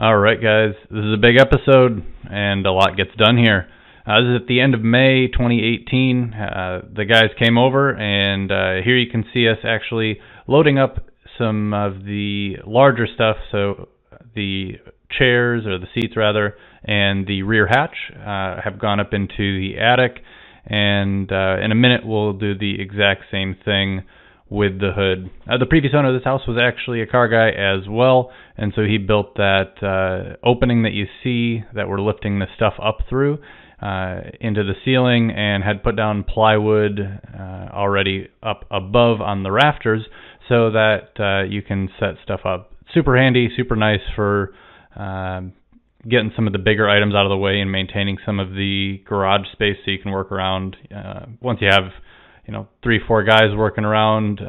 Alright guys, this is a big episode and a lot gets done here. This is at the end of May 2018. The guys came over and here you can see us actually loading up some of the larger stuff, so the chairs, or the seats rather, and the rear hatch have gone up into the attic, and in a minute we'll do the exact same thing with the hood. The previous owner of this house was actually a car guy as well, and so he built that opening that you see that we're lifting the stuff up through into the ceiling, and had put down plywood already up above on the rafters so that you can set stuff up. Super handy, super nice for getting some of the bigger items out of the way and maintaining some of the garage space so you can work around. Once you have 3-4 guys working around,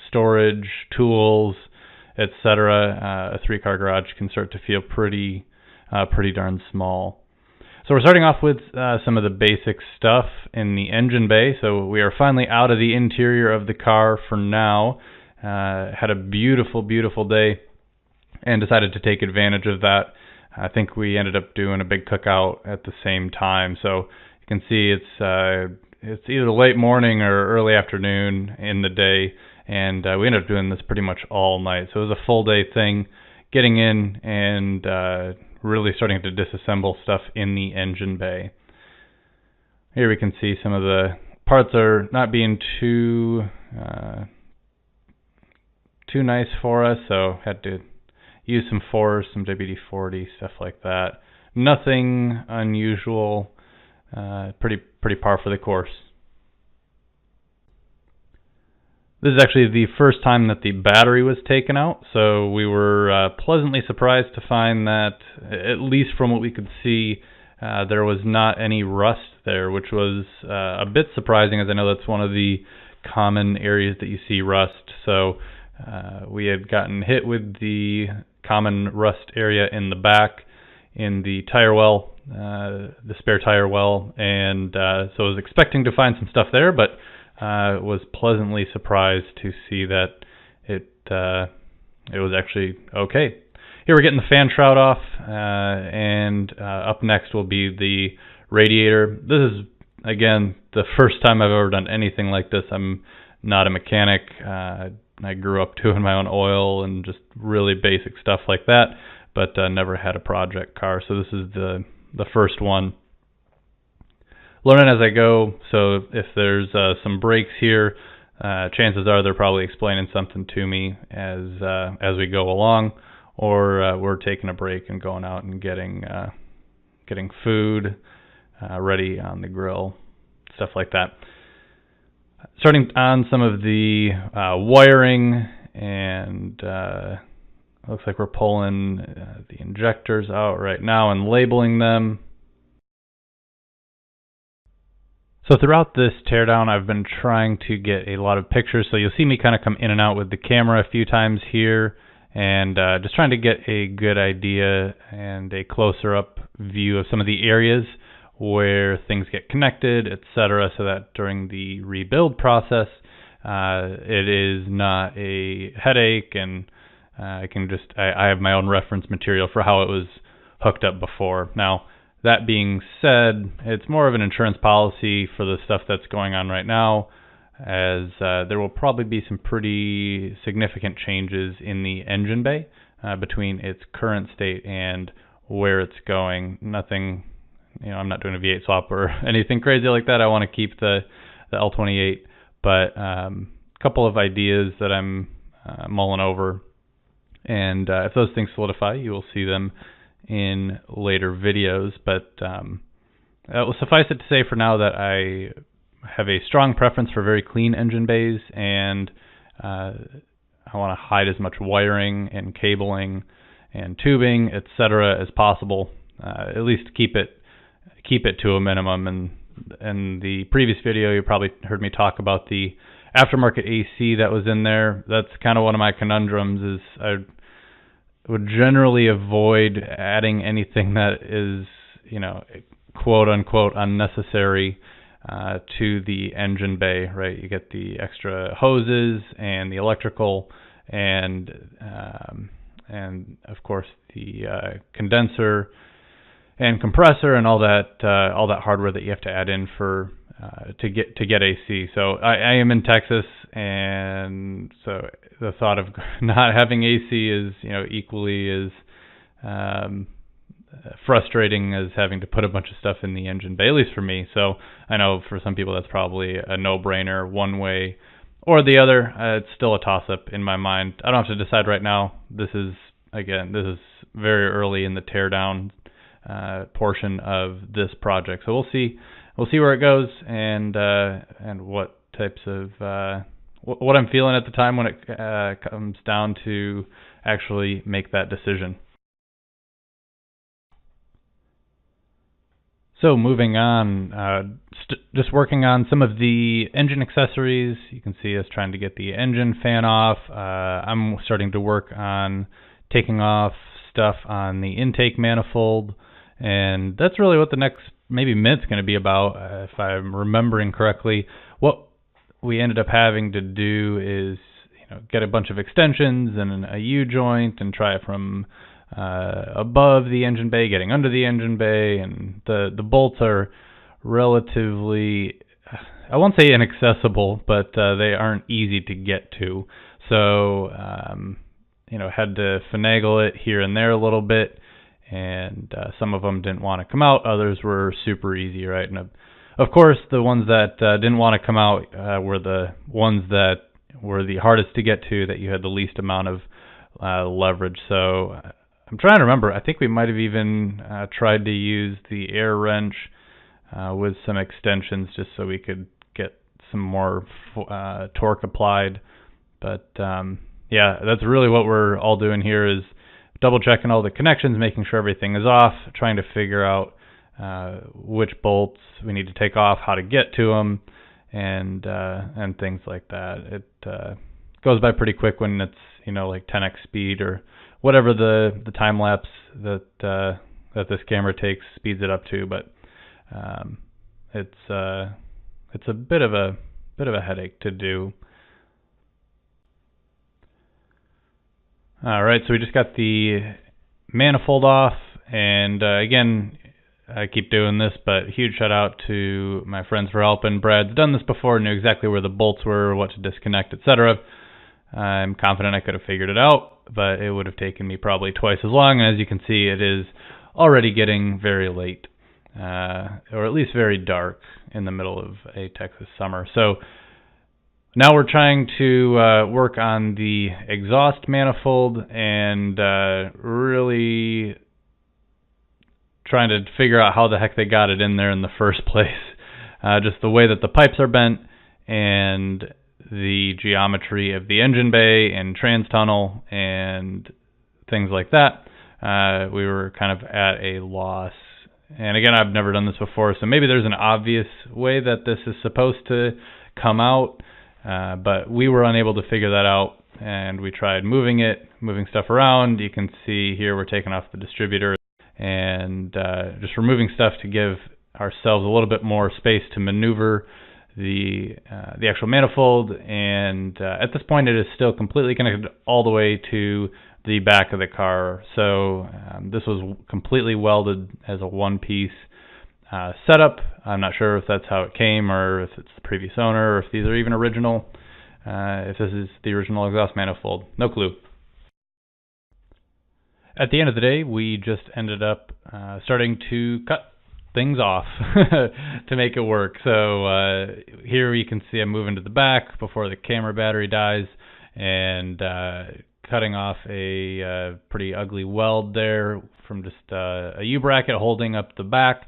storage, tools, etc., a 3-car garage can start to feel pretty darn small. So we're starting off with some of the basic stuff in the engine bay. So we are finally out of the interior of the car for now. Had a beautiful day and decided to take advantage of that. I think we ended up doing a big cookout at the same time. So you can see it's either late morning or early afternoon in the day, and we ended up doing this pretty much all night. So it was a full day thing, getting in and really starting to disassemble stuff in the engine bay. Here we can see some of the parts are not being too nice for us, so had to use some force, some WD-40, stuff like that. Nothing unusual. Pretty par for the course. This is actually the first time that the battery was taken out, so we were pleasantly surprised to find that, at least from what we could see, there was not any rust there, which was a bit surprising, as I know that's one of the common areas that you see rust. So we had gotten hit with the common rust area in the back, in the tire well, the spare tire well, and so I was expecting to find some stuff there, but was pleasantly surprised to see that it was actually okay. Here we're getting the fan shroud off, and up next will be the radiator. This is, again, the first time I've ever done anything like this. I'm not a mechanic. I grew up doing my own oil and just really basic stuff like that, but never had a project car, so this is the first one. Learning as I go, so if there's some breaks here, chances are they're probably explaining something to me as we go along, or we're taking a break and going out and getting food ready on the grill, stuff like that. Starting on some of the wiring, and looks like we're pulling the injectors out right now and labeling them. So throughout this teardown, I've been trying to get a lot of pictures, so you'll see me kind of come in and out with the camera a few times here, and just trying to get a good idea and a closer up view of some of the areas where things get connected, etc., so that during the rebuild process, it is not a headache, and I have my own reference material for how it was hooked up before. Now, that being said, it's more of an insurance policy for the stuff that's going on right now, as there will probably be some pretty significant changes in the engine bay between its current state and where it's going. Nothing, I'm not doing a V8 swap or anything crazy like that. I want to keep the L28, but a couple of ideas that I'm mulling over, and if those things solidify, you will see them in later videos. But it will suffice it to say for now that I have a strong preference for very clean engine bays, and I want to hide as much wiring and cabling and tubing, etc., as possible. At least keep it to a minimum. And in the previous video, you probably heard me talk about the aftermarket AC that was in there. That's kind of one of my conundrums, is I would generally avoid adding anything that is, quote unquote unnecessary to the engine bay, right? You get the extra hoses and the electrical and and of course the condenser and compressor and all that hardware that you have to add in for to get AC. So I am in Texas, and so the thought of not having AC is equally as frustrating as having to put a bunch of stuff in the engine bay, at least for me. So I know for some people that's probably a no-brainer one way or the other. It's still a toss-up in my mind. I don't have to decide right now. This is very early in the teardown portion of this project. So we'll see where it goes and what types of what I'm feeling at the time when it comes down to actually make that decision. So moving on, just working on some of the engine accessories. You can see us trying to get the engine fan off. I'm starting to work on taking off stuff on the intake manifold, and that's really what the next maybe minute's going to be about, if I'm remembering correctly. What we ended up having to do is get a bunch of extensions and a U-joint and try it from above the engine bay, getting under the engine bay, and the bolts are relatively, I won't say inaccessible, but they aren't easy to get to. So had to finagle it here and there a little bit, and some of them didn't want to come out. Others were super easy, right? And of course, the ones that didn't want to come out were the ones that were the hardest to get to, that you had the least amount of leverage. So I'm trying to remember. I think we might have even tried to use the air wrench with some extensions just so we could get some more torque applied. But that's really what we're all doing here, is double checking all the connections, making sure everything is off, trying to figure out which bolts we need to take off, how to get to them, and things like that. It goes by pretty quick when it's like 10x speed or whatever the time lapse that this camera takes speeds it up to. But it's a bit of a headache to do. All right, so we just got the manifold off, and again, I keep doing this, but huge shout out to my friends for helping. Brad's done this before, knew exactly where the bolts were, what to disconnect, etc. I'm confident I could have figured it out, but it would have taken me probably twice as long. And as you can see, it is already getting very late, or at least very dark in the middle of a Texas summer. So now we're trying to work on the exhaust manifold and really trying to figure out how the heck they got it in there in the first place. Just the way that the pipes are bent and the geometry of the engine bay and trans tunnel and things like that. We were kind of at a loss. And again, I've never done this before, so maybe there's an obvious way that this is supposed to come out. But we were unable to figure that out, and we tried moving stuff around. You can see here we're taking off the distributor and just removing stuff to give ourselves a little bit more space to maneuver the actual manifold. And at this point, it is still completely connected all the way to the back of the car. So this was completely welded as a one-piece setup. I'm not sure if that's how it came, or if it's the previous owner, or if these are even original. If this is the original exhaust manifold, no clue. At the end of the day, we just ended up starting to cut things off to make it work. So here you can see I'm moving to the back before the camera battery dies, and cutting off a pretty ugly weld there from just a U-bracket holding up the back.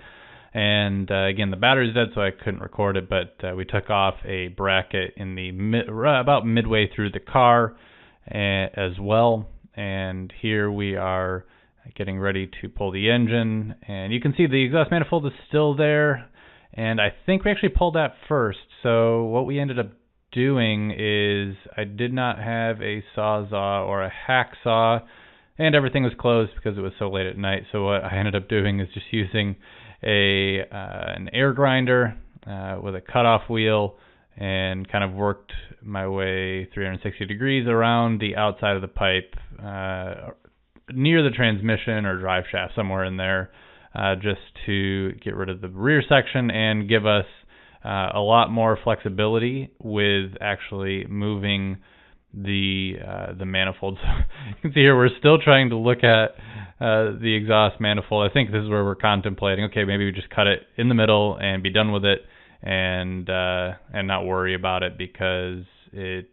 And again, the battery's dead, so I couldn't record it, but we took off a bracket in the about midway through the car as well. And here we are getting ready to pull the engine, and you can see the exhaust manifold is still there, and I think we actually pulled that first. So what we ended up doing is I did not have a Sawzall or a hacksaw, and everything was closed because it was so late at night. So what I ended up doing is just using an air grinder with a cutoff wheel, and kind of worked my way 360 degrees around the outside of the pipe near the transmission or drive shaft, somewhere in there, just to get rid of the rear section and give us a lot more flexibility with actually moving the manifold. So you can see here we're still trying to look at the exhaust manifold. I think this is where we're contemplating, okay, maybe we just cut it in the middle and be done with it, and not worry about it, because it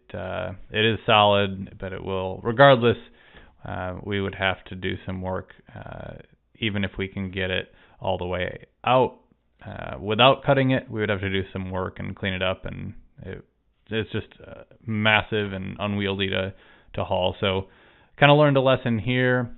is solid, but it will, regardless, we would have to do some work, even if we can get it all the way out. Without cutting it, we would have to do some work and clean it up, and it's just massive and unwieldy to haul. So kind of learned a lesson here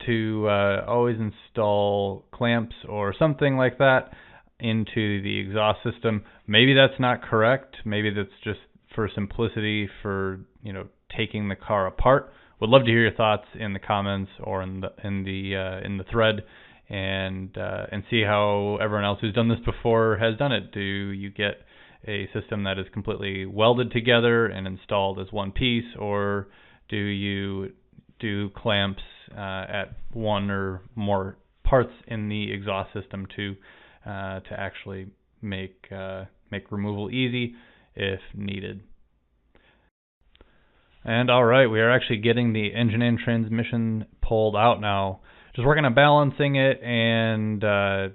to always install clamps or something like that into the exhaust system. Maybe that's not correct. Maybe that's just for simplicity, for taking the car apart. Would love to hear your thoughts in the comments or in the thread, and see how everyone else who's done this before has done it. Do you get a system that is completely welded together and installed as one piece, or do you do clamps at one or more parts in the exhaust system to actually make removal easy if needed? And all right, we are actually getting the engine and transmission pulled out now. Just working on balancing it and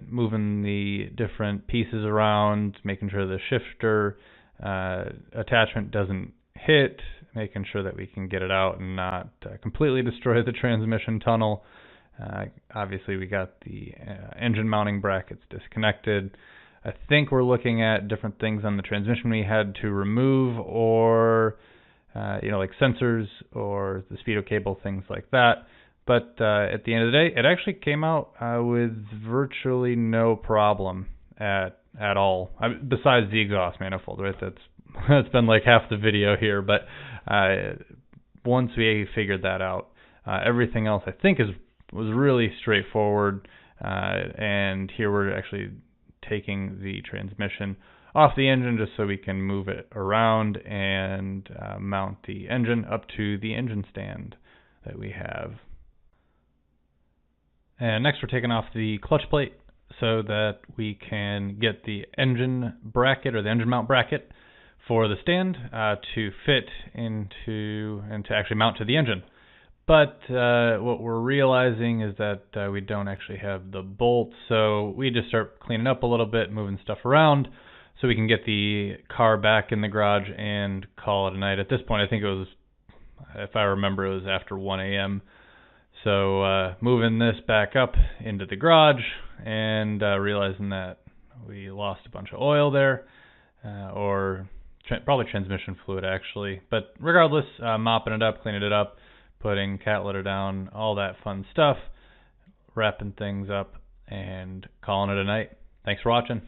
moving the different pieces around, making sure the shifter attachment doesn't hit, making sure that we can get it out and not completely destroy the transmission tunnel. Obviously, we got the engine mounting brackets disconnected. I think we're looking at different things on the transmission we had to remove, or like sensors or the speedo cable, things like that. But at the end of the day, it actually came out with virtually no problem at all. Besides the exhaust manifold, right? That's been like half the video here. But once we figured that out, everything else I think was really straightforward. And here we're actually taking the transmission off the engine just so we can move it around and mount the engine up to the engine stand that we have. And next we're taking off the clutch plate so that we can get the engine bracket, or the engine mount bracket for the stand to fit into and to actually mount to the engine. But what we're realizing is that we don't actually have the bolts, so we just start cleaning up a little bit, moving stuff around so we can get the car back in the garage and call it a night. At this point, I think it was, if I remember, it was after 1 a.m. So moving this back up into the garage and realizing that we lost a bunch of oil there, or probably transmission fluid actually. But regardless, mopping it up, cleaning it up, putting cat litter down, all that fun stuff, wrapping things up and calling it a night. Thanks for watching.